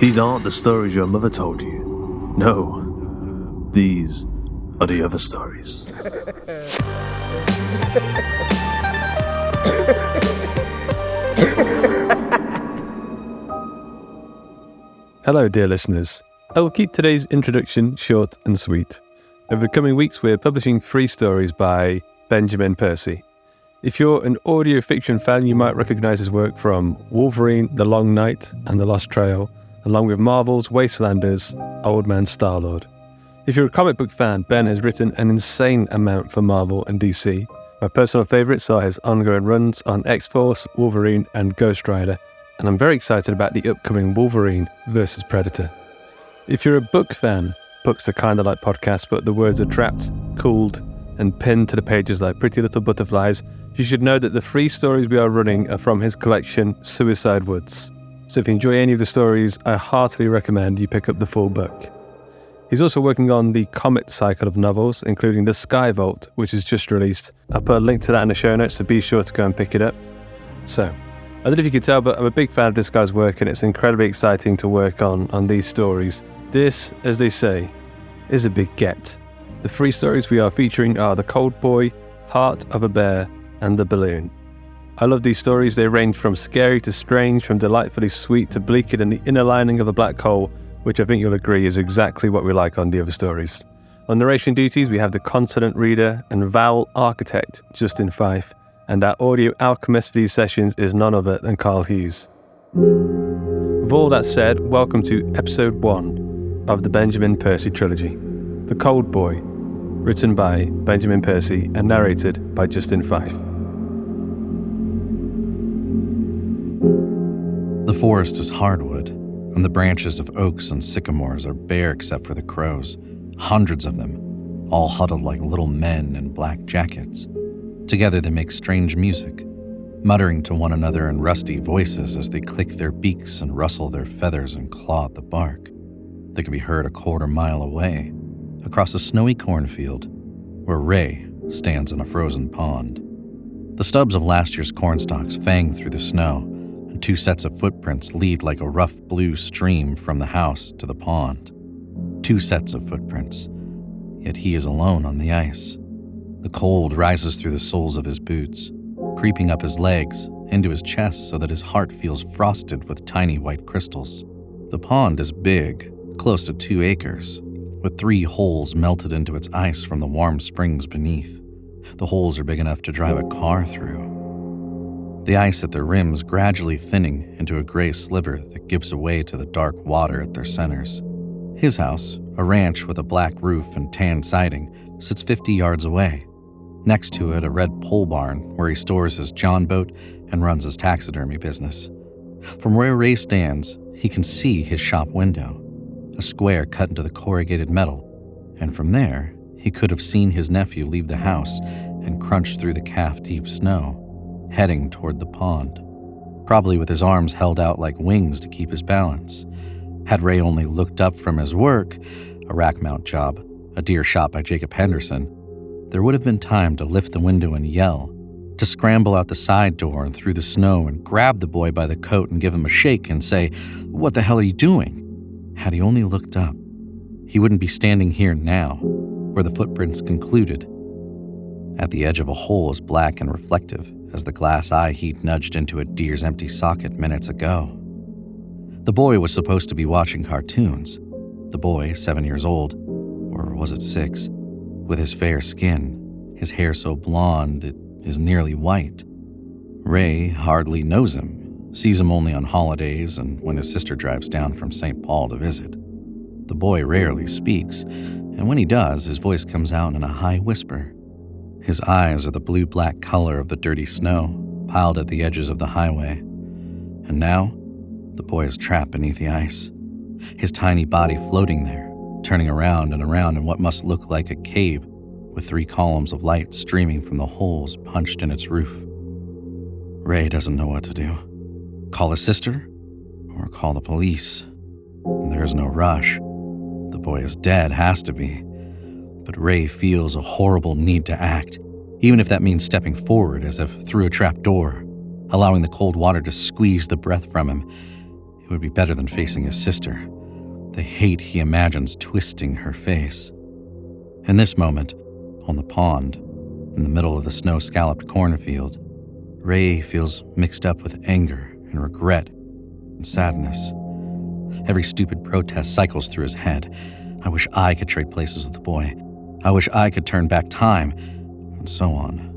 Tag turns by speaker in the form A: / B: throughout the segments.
A: These aren't the stories your mother told you. No, these are the other stories.
B: Hello, dear listeners. I will keep today's introduction short and sweet. Over the coming weeks, we're publishing 3 stories by Benjamin Percy. If you're an audio fiction fan, you might recognize his work from Wolverine, The Long Night, and The Lost Trail, along with Marvel's Wastelanders, Old Man Star-Lord. If you're a comic book fan, Ben has written an insane amount for Marvel and DC. My personal favourites are his ongoing runs on X-Force, Wolverine, and Ghost Rider, and I'm very excited about the upcoming Wolverine vs. Predator. If you're a book fan, books are kind of like podcasts, but the words are trapped, cooled, and pinned to the pages like pretty little butterflies. You should know that the 3 stories we are running are from his collection, Suicide Woods. So if you enjoy any of the stories, I heartily recommend you pick up the full book. He's also working on the Comet cycle of novels, including The Sky Vault, which is just released. I'll put a link to that in the show notes, so be sure to go and pick it up. So, I don't know if you can tell, but I'm a big fan of this guy's work, and it's incredibly exciting to work on these stories. This, as they say, is a big get. The 3 stories we are featuring are The Cold Boy, Heart of a Bear, and The Balloon. I love these stories. They range from scary to strange, from delightfully sweet to bleaker than the inner lining of a black hole, which I think you'll agree is exactly what we like on the other stories. On narration duties, we have the consonant reader and vowel architect, Justin Fife, and our audio alchemist for these sessions is none other than Carl Hughes. With all that said, welcome to episode 1 of the Benjamin Percy Trilogy, The Cold Boy, written by Benjamin Percy and narrated by Justin Fife.
C: The forest is hardwood, and the branches of oaks and sycamores are bare except for the crows, hundreds of them, all huddled like little men in black jackets. Together they make strange music, muttering to one another in rusty voices as they click their beaks and rustle their feathers and claw at the bark. They can be heard a quarter mile away, across a snowy cornfield, where Ray stands in a frozen pond. The stubs of last year's cornstalks fang through the snow, and 2 sets of footprints lead like a rough blue stream from the house to the pond. 2 sets of footprints, yet he is alone on the ice. The cold rises through the soles of his boots, creeping up his legs, into his chest so that his heart feels frosted with tiny white crystals. The pond is big, close to 2 acres, with 3 holes melted into its ice from the warm springs beneath. The holes are big enough to drive a car through. The ice at their rims gradually thinning into a gray sliver that gives way to the dark water at their centers. His house, a ranch with a black roof and tan siding, sits 50 yards away. Next to it, a red pole barn where he stores his John boat and runs his taxidermy business. From where Ray stands, he can see his shop window, a square cut into the corrugated metal, and from there, he could have seen his nephew leave the house and crunch through the calf-deep snow, heading toward the pond, probably with his arms held out like wings to keep his balance. Had Ray only looked up from his work, a rack mount job, a deer shot by Jacob Henderson, there would have been time to lift the window and yell, to scramble out the side door and through the snow and grab the boy by the coat and give him a shake and say, "What the hell are you doing?" Had he only looked up, he wouldn't be standing here now, where the footprints concluded. At the edge of a hole as black and reflective as the glass eye he'd nudged into a deer's empty socket minutes ago. The boy was supposed to be watching cartoons. The boy, 7 years old, or was it 6, with his fair skin, his hair so blonde it is nearly white. Ray hardly knows him, sees him only on holidays and when his sister drives down from St. Paul to visit. The boy rarely speaks, and when he does, his voice comes out in a high whisper. His eyes are the blue-black color of the dirty snow piled at the edges of the highway. And now, the boy is trapped beneath the ice, his tiny body floating there, turning around and around in what must look like a cave with 3 columns of light streaming from the holes punched in its roof. Ray doesn't know what to do. Call his sister or call the police? There's no rush. The boy is dead, has to be. But Ray feels a horrible need to act, even if that means stepping forward as if through a trap door, allowing the cold water to squeeze the breath from him. It would be better than facing his sister, the hate he imagines twisting her face. In this moment, on the pond, in the middle of the snow-scalloped cornfield, Ray feels mixed up with anger and regret and sadness. Every stupid protest cycles through his head. I wish I could trade places with the boy. I wish I could turn back time, and so on.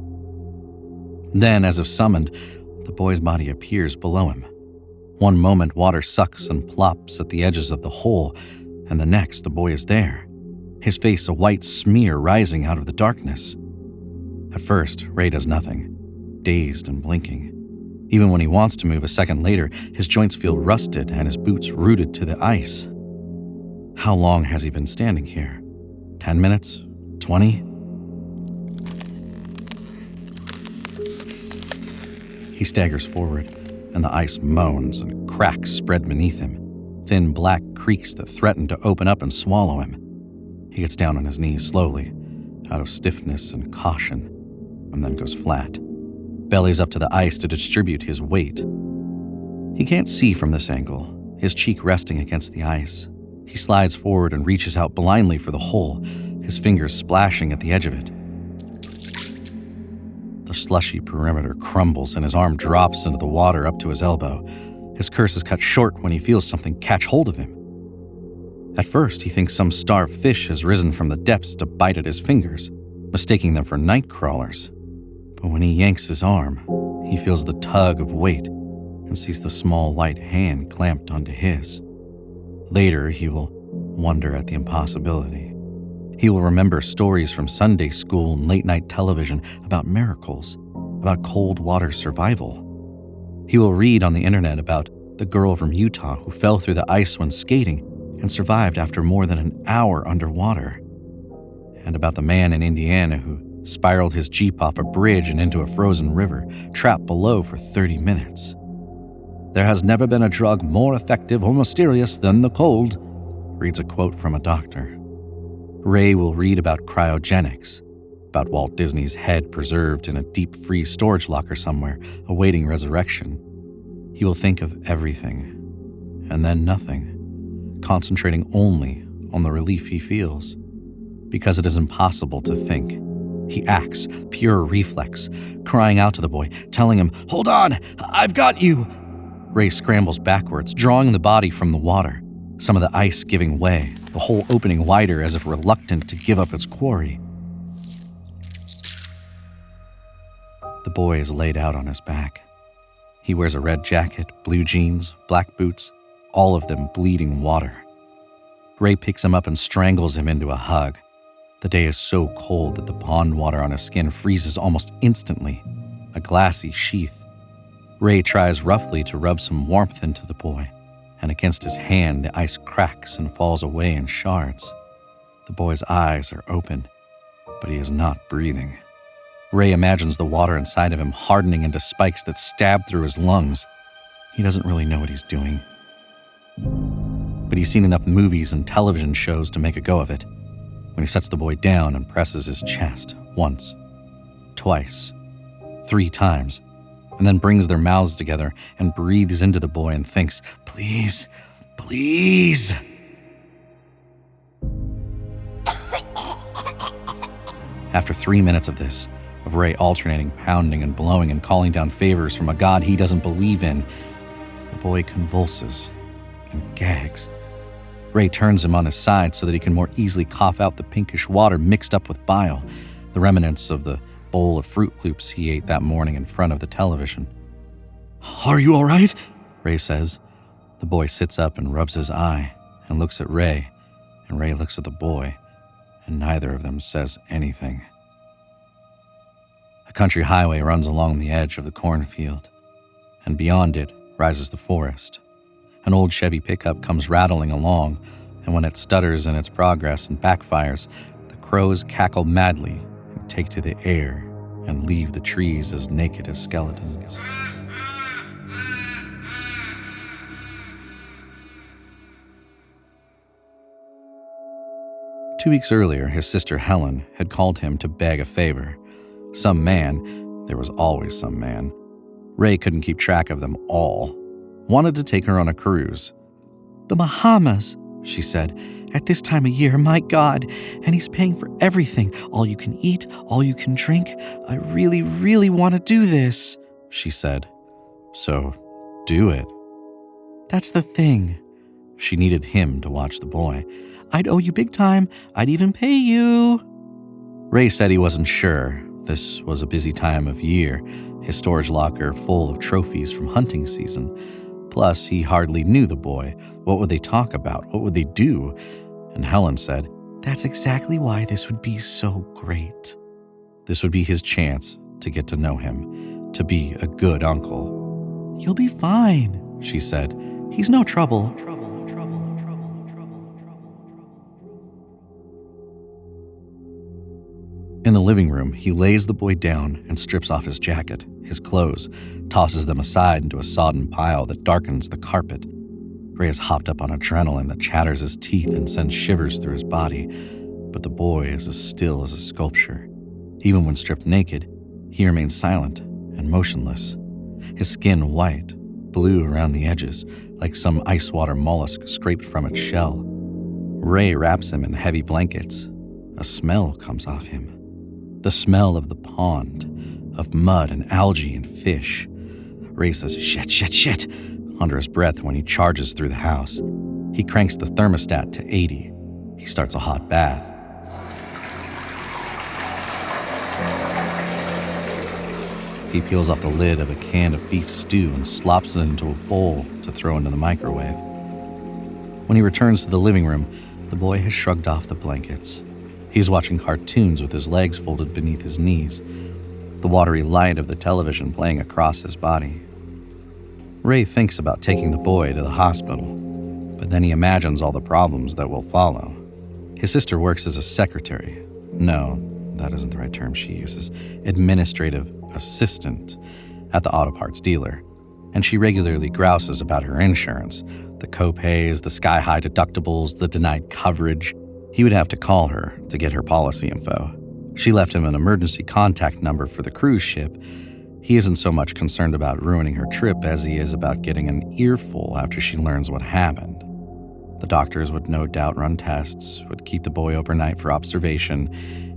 C: Then, as if summoned, the boy's body appears below him. One moment, water sucks and plops at the edges of the hole, and the next, the boy is there, his face a white smear rising out of the darkness. At first, Ray does nothing, dazed and blinking. Even when he wants to move a second later, his joints feel rusted and his boots rooted to the ice. How long has he been standing here? 10 minutes? 20? He staggers forward, and the ice moans and cracks spread beneath him, thin black creeks that threaten to open up and swallow him. He gets down on his knees slowly, out of stiffness and caution, and then goes flat, bellies up to the ice to distribute his weight. He can't see from this angle, his cheek resting against the ice. He slides forward and reaches out blindly for the hole, his fingers splashing at the edge of it. The slushy perimeter crumbles and his arm drops into the water up to his elbow. His curse is cut short when he feels something catch hold of him. At first, he thinks some starved fish has risen from the depths to bite at his fingers, mistaking them for night crawlers. But when he yanks his arm, he feels the tug of weight and sees the small white hand clamped onto his. Later, he will wonder at the impossibility. He will remember stories from Sunday school and late-night television about miracles, about cold water survival. He will read on the internet about the girl from Utah who fell through the ice when skating and survived after more than an hour underwater, and about the man in Indiana who spiraled his Jeep off a bridge and into a frozen river, trapped below for 30 minutes. "There has never been a drug more effective or mysterious than the cold," reads a quote from a doctor. Ray will read about cryogenics, about Walt Disney's head preserved in a deep freeze storage locker somewhere, awaiting resurrection. He will think of everything, and then nothing, concentrating only on the relief he feels. Because it is impossible to think, he acts, pure reflex, crying out to the boy, telling him, "Hold on, I've got you!" Ray scrambles backwards, drawing the body from the water, some of the ice giving way, the hole opening wider as if reluctant to give up its quarry. The boy is laid out on his back. He wears a red jacket, blue jeans, black boots, all of them bleeding water. Ray picks him up and strangles him into a hug. The day is so cold that the pond water on his skin freezes almost instantly, a glassy sheath. Ray tries roughly to rub some warmth into the boy, and against his hand the ice cracks and falls away in shards. The boy's eyes are open, but he is not breathing. Ray imagines the water inside of him hardening into spikes that stab through his lungs. He doesn't really know what he's doing, but he's seen enough movies and television shows to make a go of it. When he sets the boy down and presses his chest once, twice, 3 times, and then brings their mouths together and breathes into the boy and thinks, "Please, please." After 3 minutes of this, of Ray alternating, pounding and blowing and calling down favors from a god he doesn't believe in, the boy convulses and gags. Ray turns him on his side so that he can more easily cough out the pinkish water mixed up with bile, the remnants of the bowl of Fruit Loops he ate that morning in front of the television. "Are you all right?" Ray says. The boy sits up and rubs his eye and looks at Ray, and Ray looks at the boy, and neither of them says anything. A country highway runs along the edge of the cornfield, and beyond it rises the forest. An old Chevy pickup comes rattling along, and when it stutters in its progress and backfires, the crows cackle madly and take to the air and leave the trees as naked as skeletons. Two weeks earlier, his sister Helen had called him to beg a favor. Some man, there was always some man. Ray couldn't keep track of them all. wanted to take her on a cruise. "The Bahamas," she said. "At this time of year, my God, and he's paying for everything. All you can eat, all you can drink. I really, really want to do this," she said. "So, do it." "That's the thing." She needed him to watch the boy. "I'd owe you big time. I'd even pay you." Ray said he wasn't sure. This was a busy time of year, his storage locker full of trophies from hunting season. Plus, he hardly knew the boy. What would they talk about? What would they do? And Helen said, "That's exactly why this would be so great." This would be his chance to get to know him, to be a good uncle. "You'll be fine," she said. "He's no trouble." In the living room, he lays the boy down and strips off his jacket, his clothes, tosses them aside into a sodden pile that darkens the carpet. Ray has hopped up on adrenaline that chatters his teeth and sends shivers through his body, but the boy is as still as a sculpture. Even when stripped naked, he remains silent and motionless, his skin white, blue around the edges, like some ice water mollusk scraped from its shell. Ray wraps him in heavy blankets. A smell comes off him. The smell of the pond, of mud and algae and fish. Ray says, shit, under his breath when he charges through the house. He cranks the thermostat to 80. He starts a hot bath. He peels off the lid of a can of beef stew and slops it into a bowl to throw into the microwave. When he returns to the living room, the boy has shrugged off the blankets. He's watching cartoons with his legs folded beneath his knees, the watery light of the television playing across his body. Ray thinks about taking the boy to the hospital, but then he imagines all the problems that will follow. His sister works as a secretary. No, that isn't the right term she uses. Administrative assistant at the auto parts dealer, and she regularly grouses about her insurance, the co-pays, the sky-high deductibles, the denied coverage. He would have to call her to get her policy info. She left him an emergency contact number for the cruise ship. He isn't so much concerned about ruining her trip as he is about getting an earful after she learns what happened. The doctors would no doubt run tests, would keep the boy overnight for observation,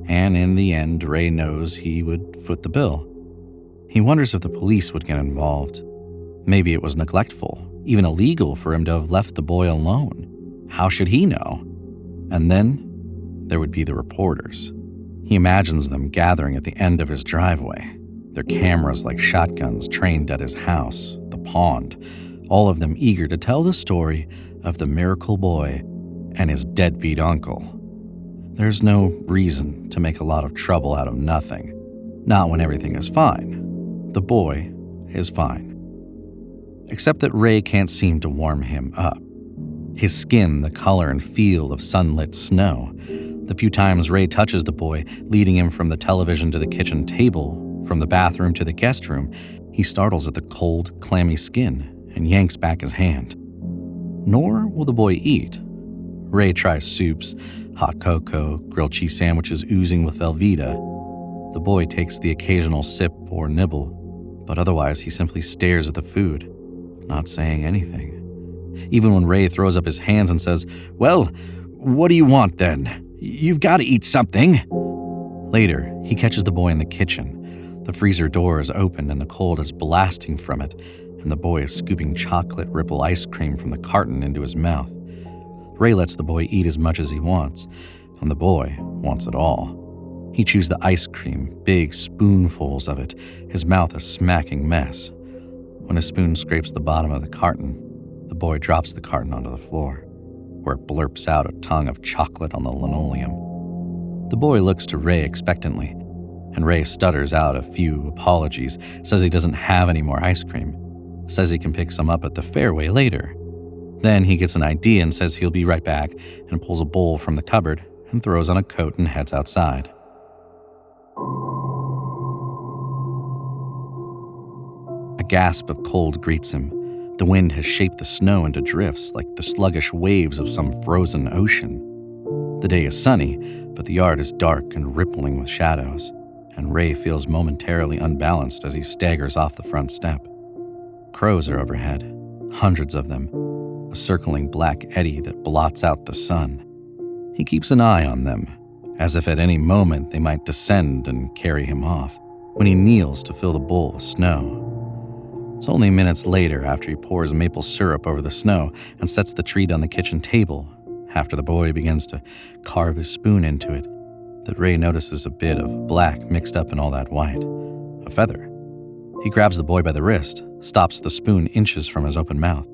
C: and in the end, Ray knows he would foot the bill. He wonders if the police would get involved. Maybe it was neglectful, even illegal for him to have left the boy alone. How should he know? And then there would be the reporters. He imagines them gathering at the end of his driveway, their cameras like shotguns trained at his house, the pond, all of them eager to tell the story of the miracle boy and his deadbeat uncle. There's no reason to make a lot of trouble out of nothing, not when everything is fine. The boy is fine. Except that Ray can't seem to warm him up. His skin the color and feel of sunlit snow. The few times Ray touches the boy, leading him from the television to the kitchen table, from the bathroom to the guest room, he startles at the cold, clammy skin and yanks back his hand. Nor will the boy eat. Ray tries soups, hot cocoa, grilled cheese sandwiches oozing with Velveeta. The boy takes the occasional sip or nibble, but otherwise he simply stares at the food, not saying anything. Even when Ray throws up his hands and says, "Well, what do you want then? You've got to eat something." Later, he catches the boy in the kitchen. The freezer door is open and the cold is blasting from it, and the boy is scooping chocolate ripple ice cream from the carton into his mouth. Ray lets the boy eat as much as he wants, and the boy wants it all. He chews the ice cream, big spoonfuls of it, his mouth a smacking mess. When his spoon scrapes the bottom of the carton, the boy drops the carton onto the floor, where it blurps out a tongue of chocolate on the linoleum. The boy looks to Ray expectantly, and Ray stutters out a few apologies, says he doesn't have any more ice cream, says he can pick some up at the fairway later. Then he gets an idea and says he'll be right back and pulls a bowl from the cupboard and throws on a coat and heads outside. A gasp of cold greets him. The wind has shaped the snow into drifts like the sluggish waves of some frozen ocean. The day is sunny, but the yard is dark and rippling with shadows, and Ray feels momentarily unbalanced as he staggers off the front step. Crows are overhead, hundreds of them, a circling black eddy that blots out the sun. He keeps an eye on them, as if at any moment they might descend and carry him off, when he kneels to fill the bowl with snow. It's only minutes later, after he pours maple syrup over the snow and sets the treat on the kitchen table, after the boy begins to carve his spoon into it, that Ray notices a bit of black mixed up in all that white, a feather. He grabs the boy by the wrist, stops the spoon inches from his open mouth.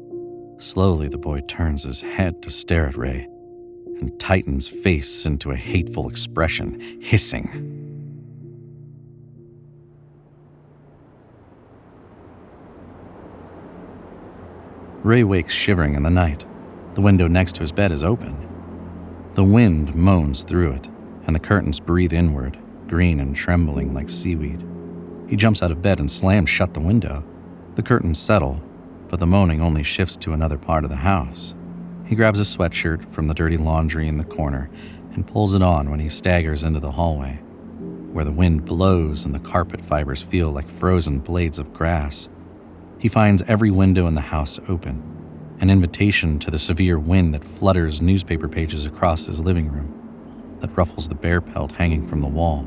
C: Slowly, the boy turns his head to stare at Ray and tightens face into a hateful expression, hissing. Ray wakes shivering in the night. The window next to his bed is open. The wind moans through it, and the curtains breathe inward, green and trembling like seaweed. He jumps out of bed and slams shut the window. The curtains settle, but the moaning only shifts to another part of the house. He grabs a sweatshirt from the dirty laundry in the corner and pulls it on when he staggers into the hallway, where the wind blows and the carpet fibers feel like frozen blades of grass. He finds every window in the house open, an invitation to the severe wind that flutters newspaper pages across his living room, that ruffles the bear pelt hanging from the wall,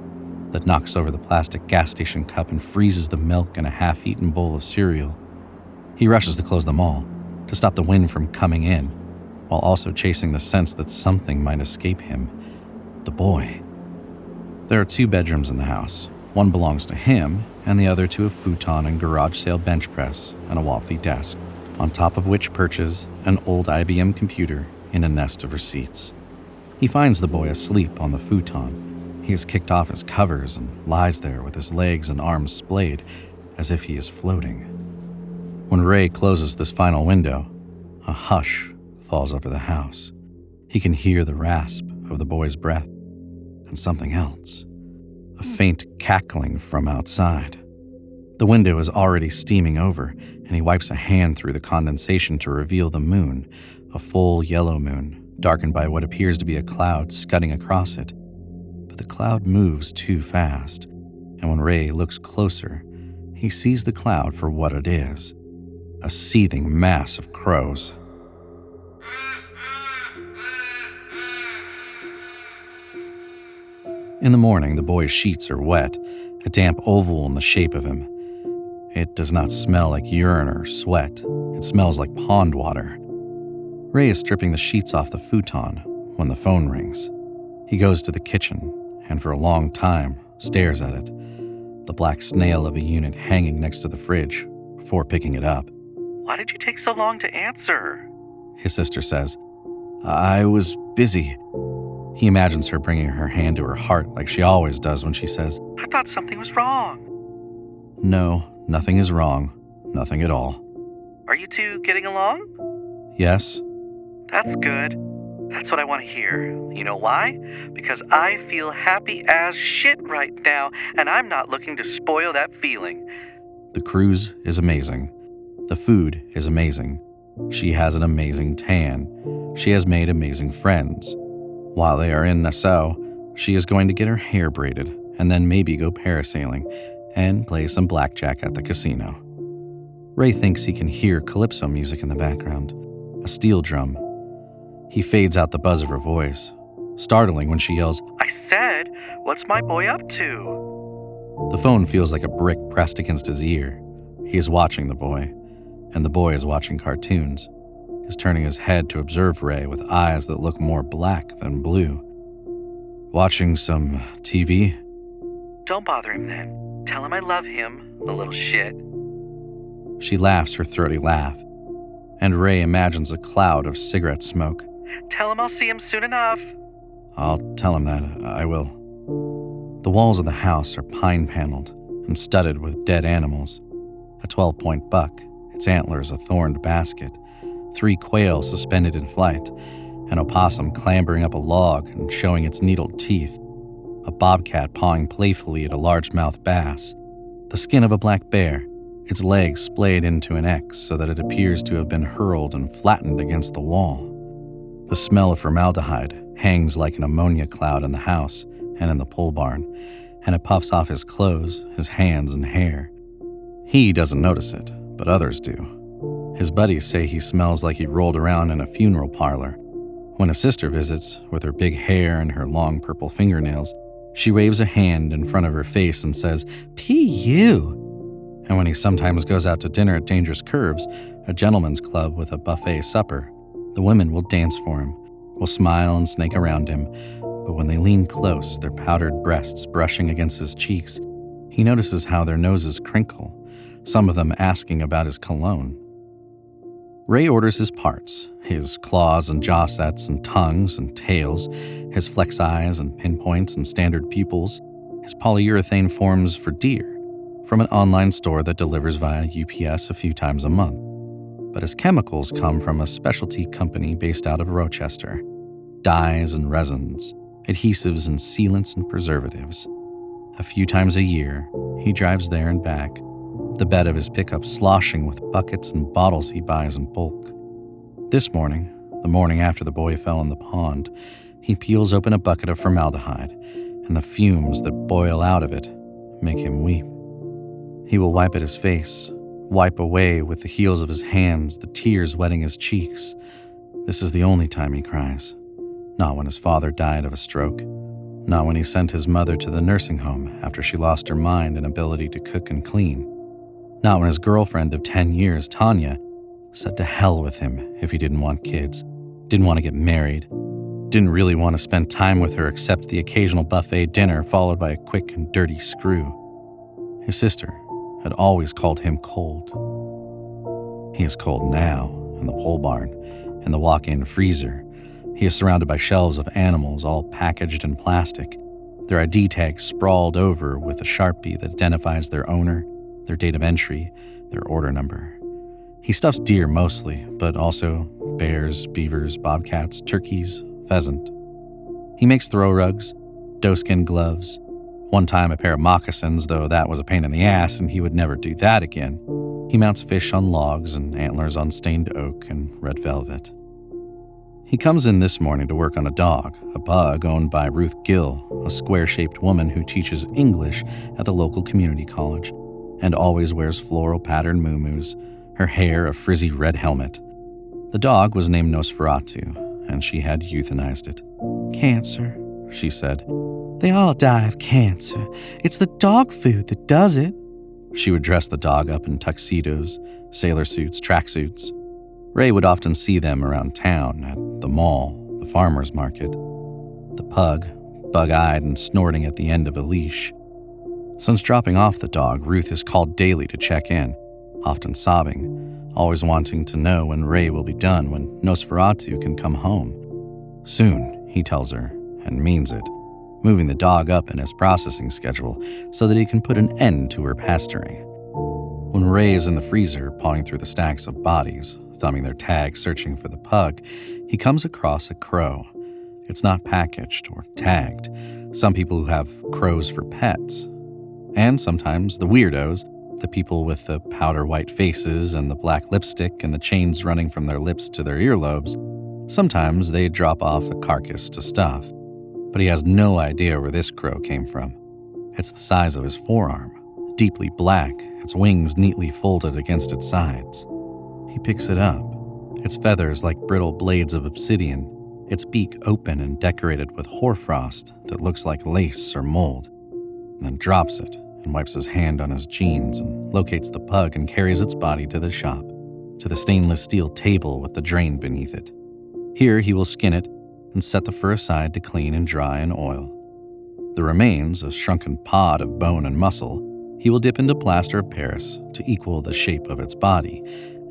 C: that knocks over the plastic gas station cup and freezes the milk in a half-eaten bowl of cereal. He rushes to close them all, to stop the wind from coming in, while also chasing the sense that something might escape him. The boy. There are 2 bedrooms in the house. One belongs to him, and the other to a futon and garage sale bench press and a wobbly desk, on top of which perches an old IBM computer in a nest of receipts. He finds the boy asleep on the futon. He has kicked off his covers and lies there with his legs and arms splayed, as if he is floating. When Ray closes this final window, a hush falls over the house. He can hear the rasp of the boy's breath and something else, a faint cackling from outside. The window is already steaming over, and he wipes a hand through the condensation to reveal the moon, a full yellow moon, darkened by what appears to be a cloud scudding across it. But the cloud moves too fast, and when Ray looks closer, he sees the cloud for what it is, a seething mass of crows. In the morning, the boy's sheets are wet, a damp oval in the shape of him. It does not smell like urine or sweat. It smells like pond water. Ray is stripping the sheets off the futon when the phone rings. He goes to the kitchen and for a long time stares at it, the black snail of a unit hanging next to the fridge, before picking it up.
D: "Why did you take so long to answer?"
C: His sister says. "I was busy." He imagines her bringing her hand to her heart like she always does when she says,
D: "I thought something was wrong."
C: "No, nothing is wrong. Nothing at all."
D: "Are you two getting along?"
C: "Yes."
D: "That's good. That's what I want to hear. You know why? Because I feel happy as shit right now, and I'm not looking to spoil that feeling."
C: The cruise is amazing. The food is amazing. She has an amazing tan. She has made amazing friends. While they are in Nassau, she is going to get her hair braided and then maybe go parasailing and play some blackjack at the casino. Ray thinks he can hear calypso music in the background, a steel drum. He fades out the buzz of her voice, startling when she yells,
D: "I said, what's my boy up to?"
C: The phone feels like a brick pressed against his ear. He is watching the boy, and the boy is watching cartoons. He's turning his head to observe Ray with eyes that look more black than blue. "Watching some TV?"
D: "Don't bother him then. Tell him I love him, the little shit."
C: She laughs her throaty laugh, and Ray imagines a cloud of cigarette smoke.
D: "Tell him I'll see him soon enough."
C: "I'll tell him that, I will." The walls of the house are pine-paneled and studded with dead animals. A 12-point buck, its antlers a thorned basket, 3 quail suspended in flight, an opossum clambering up a log and showing its needled teeth, a bobcat pawing playfully at a largemouth bass, the skin of a black bear, its legs splayed into an X so that it appears to have been hurled and flattened against the wall. The smell of formaldehyde hangs like an ammonia cloud in the house and in the pole barn, and it puffs off his clothes, his hands, and hair. He doesn't notice it, but others do. His buddies say he smells like he rolled around in a funeral parlor. When a sister visits, with her big hair and her long purple fingernails, she waves a hand in front of her face and says, "P.U." And when he sometimes goes out to dinner at Dangerous Curves, a gentleman's club with a buffet supper, the women will dance for him, will smile and snake around him, but when they lean close, their powdered breasts brushing against his cheeks, he notices how their noses crinkle, some of them asking about his cologne. Ray orders his parts, his claws and jaw sets and tongues and tails, his flex eyes and pinpoints and standard pupils, his polyurethane forms for deer, from an online store that delivers via UPS a few times a month. But his chemicals come from a specialty company based out of Rochester. Dyes and resins, adhesives and sealants and preservatives. A few times a year, he drives there and back, the bed of his pickup sloshing with buckets and bottles he buys in bulk. This morning, the morning after the boy fell in the pond, he peels open a bucket of formaldehyde, and the fumes that boil out of it make him weep. He will wipe at his face, wipe away with the heels of his hands the tears wetting his cheeks. This is the only time he cries. Not when his father died of a stroke. Not when he sent his mother to the nursing home after she lost her mind and ability to cook and clean. Not when his girlfriend of 10 years, Tanya, said to hell with him if he didn't want kids, didn't want to get married, didn't really want to spend time with her except the occasional buffet dinner followed by a quick and dirty screw. His sister had always called him cold. He is cold now, in the pole barn, in the walk-in freezer. He is surrounded by shelves of animals, all packaged in plastic, their ID tags sprawled over with a Sharpie that identifies their owner, their date of entry, their order number. He stuffs deer mostly, but also bears, beavers, bobcats, turkeys, pheasant. He makes throw rugs, doeskin gloves, one time a pair of moccasins, though that was a pain in the ass and he would never do that again. He mounts fish on logs and antlers on stained oak and red velvet. He comes in this morning to work on a dog, a pug owned by Ruth Gill, a square-shaped woman who teaches English at the local community college and always wears floral patterned muumuus, her hair a frizzy red helmet. The dog was named Nosferatu, and she had euthanized it. "Cancer," she said. "They all die of cancer. It's the dog food that does it." She would dress the dog up in tuxedos, sailor suits, tracksuits. Ray would often see them around town, at the mall, the farmer's market. The pug, bug-eyed and snorting at the end of a leash. Since dropping off the dog, Ruth is called daily to check in, often sobbing, always wanting to know when Ray will be done, when Nosferatu can come home. Soon, he tells her, and means it, moving the dog up in his processing schedule so that he can put an end to her pestering. When Ray is in the freezer pawing through the stacks of bodies, thumbing their tags searching for the pug, he comes across a crow. It's not packaged or tagged. Some people who have crows for pets. And sometimes the weirdos, the people with the powder white faces and the black lipstick and the chains running from their lips to their earlobes, sometimes they drop off a carcass to stuff. But he has no idea where this crow came from. It's the size of his forearm, deeply black, its wings neatly folded against its sides. He picks it up, its feathers like brittle blades of obsidian, its beak open and decorated with hoarfrost that looks like lace or mold, and then drops it and wipes his hand on his jeans and locates the pug and carries its body to the shop, to the stainless steel table with the drain beneath it. Here he will skin it and set the fur aside to clean and dry in oil. The remains, a shrunken pod of bone and muscle, he will dip into plaster of Paris to equal the shape of its body,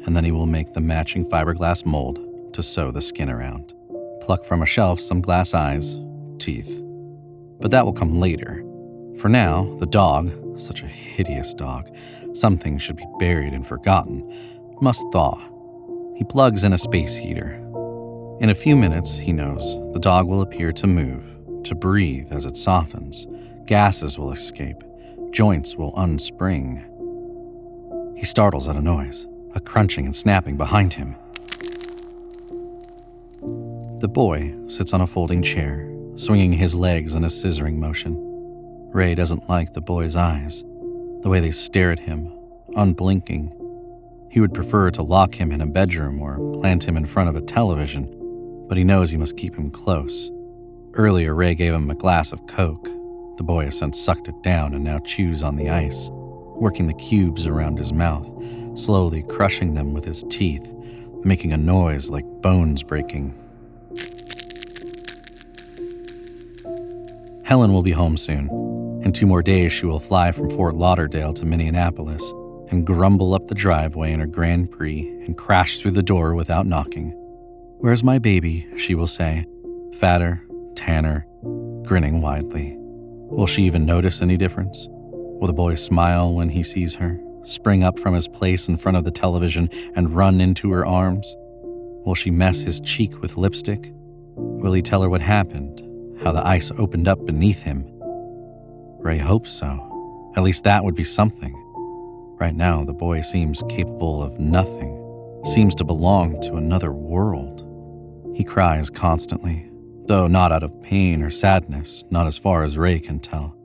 C: and then he will make the matching fiberglass mold to sew the skin around. Pluck from a shelf some glass eyes, teeth. But that will come later. For now, the dog, such a hideous dog, something should be buried and forgotten, must thaw. He plugs in a space heater. In a few minutes, he knows, the dog will appear to move, to breathe as it softens. Gases will escape. Joints will unspring. He startles at a noise, a crunching and snapping behind him. The boy sits on a folding chair, swinging his legs in a scissoring motion. Ray doesn't like the boy's eyes, the way they stare at him, unblinking. He would prefer to lock him in a bedroom or plant him in front of a television, but he knows he must keep him close. Earlier, Ray gave him a glass of Coke. The boy has since sucked it down and now chews on the ice, working the cubes around his mouth, slowly crushing them with his teeth, making a noise like bones breaking. Helen will be home soon. In 2 more days, she will fly from Fort Lauderdale to Minneapolis and grumble up the driveway in her Grand Prix and crash through the door without knocking. "Where's my baby?" she will say, fatter, tanner, grinning widely. Will she even notice any difference? Will the boy smile when he sees her, spring up from his place in front of the television and run into her arms? Will she mess his cheek with lipstick? Will he tell her what happened, how the ice opened up beneath him? Ray hopes so. At least that would be something. Right now, the boy seems capable of nothing, seems to belong to another world. He cries constantly, though not out of pain or sadness, not as far as Ray can tell.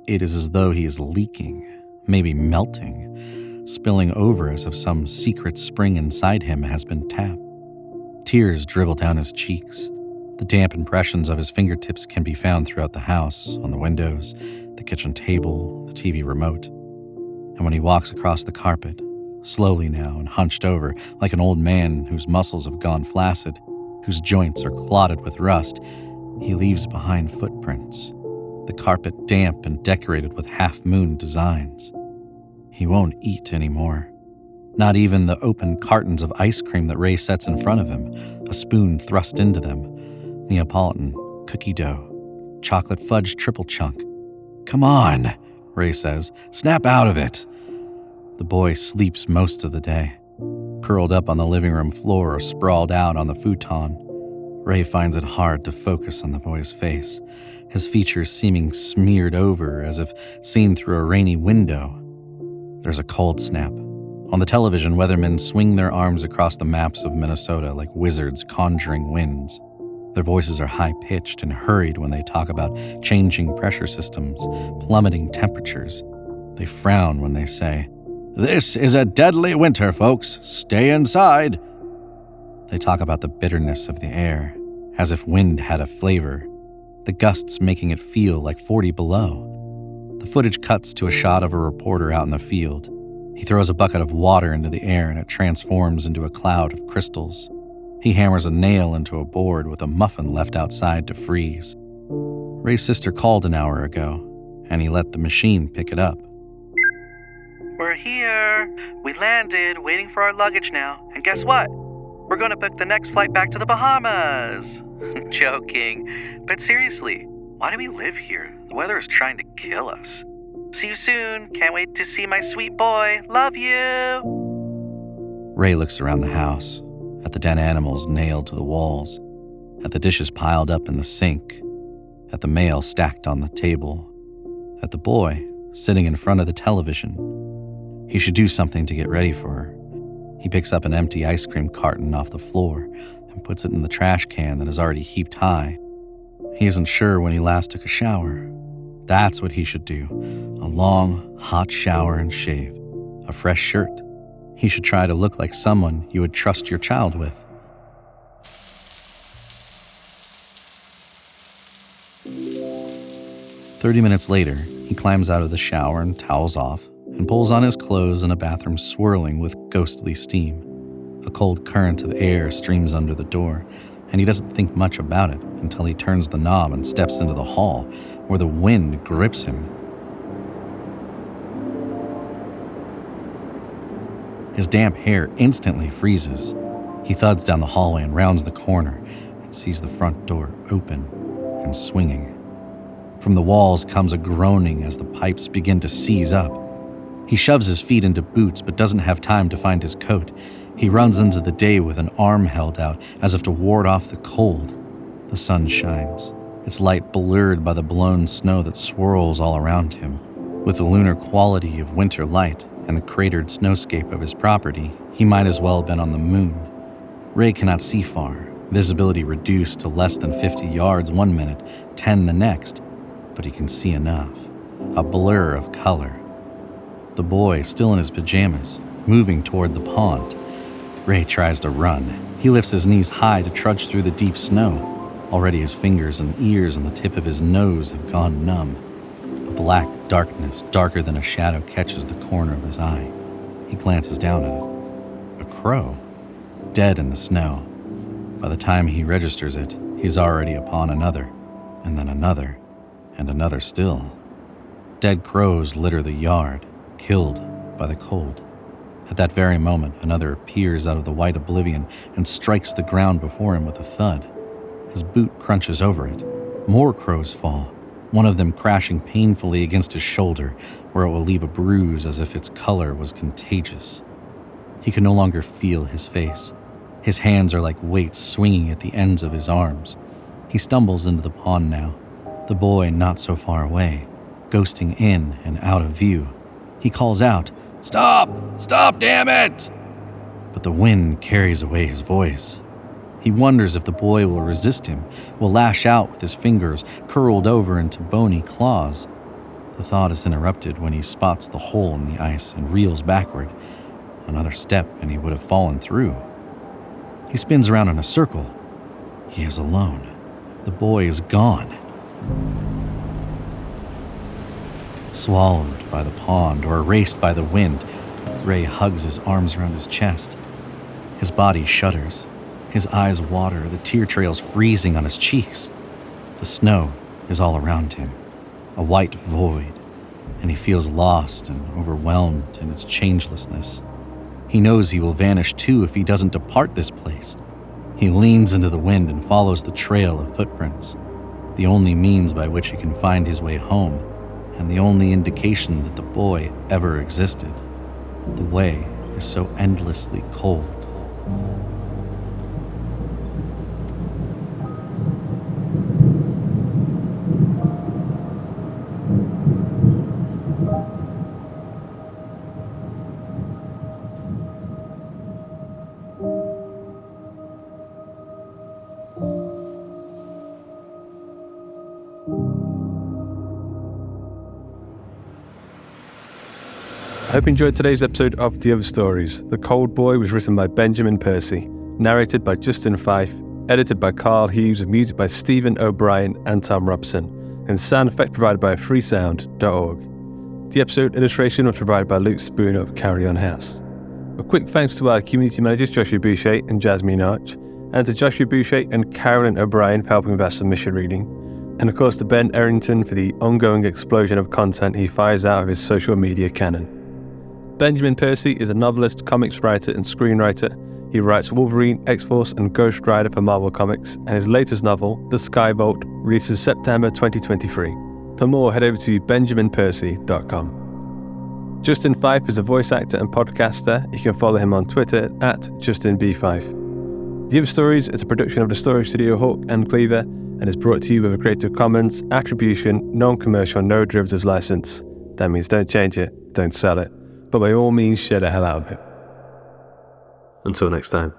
C: It is as though he is leaking, maybe melting, spilling over as if some secret spring inside him has been tapped. Tears dribble down his cheeks. The damp impressions of his fingertips can be found throughout the house, on the windows, the kitchen table, the TV remote. And when he walks across the carpet, slowly now and hunched over, like an old man whose muscles have gone flaccid, whose joints are clotted with rust, he leaves behind footprints, the carpet damp and decorated with half-moon designs. He won't eat anymore. Not even the open cartons of ice cream that Ray sets in front of him, a spoon thrust into them, Neapolitan, cookie dough, chocolate fudge triple chunk. "Come on," Ray says, "snap out of it." The boy sleeps most of the day, curled up on the living room floor or sprawled out on the futon. Ray finds it hard to focus on the boy's face, his features seeming smeared over as if seen through a rainy window. There's a cold snap. On the television, weathermen swing their arms across the maps of Minnesota like wizards conjuring winds. Their voices are high-pitched and hurried when they talk about changing pressure systems, plummeting temperatures. They frown when they say, "This is a deadly winter, folks. Stay inside." They talk about the bitterness of the air, as if wind had a flavor, the gusts making it feel like 40 below. The footage cuts to a shot of a reporter out in the field. He throws a bucket of water into the air and it transforms into a cloud of crystals. He hammers a nail into a board with a muffin left outside to freeze. Ray's sister called an hour ago, and he let the machine pick it up.
D: "We're here. We landed, waiting for our luggage now. And guess what? We're going to book the next flight back to the Bahamas." Joking. But seriously, why do we live here? The weather is trying to kill us. See you soon. Can't wait to see my sweet boy. Love you.
C: Ray looks around the house, at the dead animals nailed to the walls, at the dishes piled up in the sink, at the mail stacked on the table, at the boy sitting in front of the television. He should do something to get ready for her. He picks up an empty ice cream carton off the floor and puts it in the trash can that is already heaped high. He isn't sure when he last took a shower. That's what he should do. A long, hot shower and shave. A fresh shirt. He should try to look like someone you would trust your child with. 30 minutes later, he climbs out of the shower and towels off and pulls on his clothes in a bathroom swirling with ghostly steam. A cold current of air streams under the door, and he doesn't think much about it until he turns the knob and steps into the hall, where the wind grips him. His damp hair instantly freezes. He thuds down the hallway and rounds the corner and sees the front door open and swinging. From the walls comes a groaning as the pipes begin to seize up. He shoves his feet into boots but doesn't have time to find his coat. He runs into the day with an arm held out as if to ward off the cold. The sun shines, its light blurred by the blown snow that swirls all around him. With the lunar quality of winter light and the cratered snowscape of his property, he might as well have been on the moon. Ray cannot see far, visibility reduced to less than 50 yards 1 minute, 10 the next, but he can see enough. A blur of color. The boy, still in his pajamas, moving toward the pond. Ray tries to run. He lifts his knees high to trudge through the deep snow. Already his fingers and ears and the tip of his nose have gone numb. A black darkness, darker than a shadow, catches the corner of his eye. He glances down at it. A crow, dead in the snow. By the time he registers it, he's already upon another, and then another, and another still. Dead crows litter the yard, killed by the cold. At that very moment, another appears out of the white oblivion and strikes the ground before him with a thud. His boot crunches over it. More crows fall, one of them crashing painfully against his shoulder, where it will leave a bruise as if its color was contagious. He can no longer feel his face. His hands are like weights swinging at the ends of his arms. He stumbles into the pond now, the boy not so far away, ghosting in and out of view. He calls out, "Stop! Stop, damn it!" But the wind carries away his voice. He wonders if the boy will resist him, will lash out with his fingers curled over into bony claws. The thought is interrupted when he spots the hole in the ice and reels backward. Another step and he would have fallen through. He spins around in a circle. He is alone. The boy is gone. Swallowed by the pond or erased by the wind, Ray hugs his arms around his chest. His body shudders. His eyes water, the tear trails freezing on his cheeks. The snow is all around him, a white void, and he feels lost and overwhelmed in its changelessness. He knows he will vanish too if he doesn't depart this place. He leans into the wind and follows the trail of footprints, the only means by which he can find his way home, and the only indication that the boy ever existed. The way is so endlessly cold.
B: I hope you enjoyed today's episode of The Other Stories. The Cold Boy was written by Benjamin Percy, narrated by Justin Fife, edited by Carl Hughes, and music by Stephen O'Brien and Tom Robson, and sound effect provided by freesound.org. The episode illustration was provided by Luke Spooner of Carry On House. A quick thanks to our community managers Joshua Boucher and Jasmine Arch, and to Joshua Boucher and Carolyn O'Brien for helping with our submission reading, and of course to Ben Errington for the ongoing explosion of content he fires out of his social media cannon. Benjamin Percy is a novelist, comics writer, and screenwriter. He writes Wolverine, X-Force, and Ghost Rider for Marvel Comics, and his latest novel, The Sky Vault, releases September 2023. For more, head over to benjaminpercy.com. Justin Fife is a voice actor and podcaster. You can follow him on Twitter @JustinB5. The Other Stories is a production of the Story Studio Hawk and Cleaver, and is brought to you with a Creative Commons Attribution, Non-Commercial, No Derivatives license. That means don't change it, don't sell it, but by all means share the hell out of it.
A: Until next time.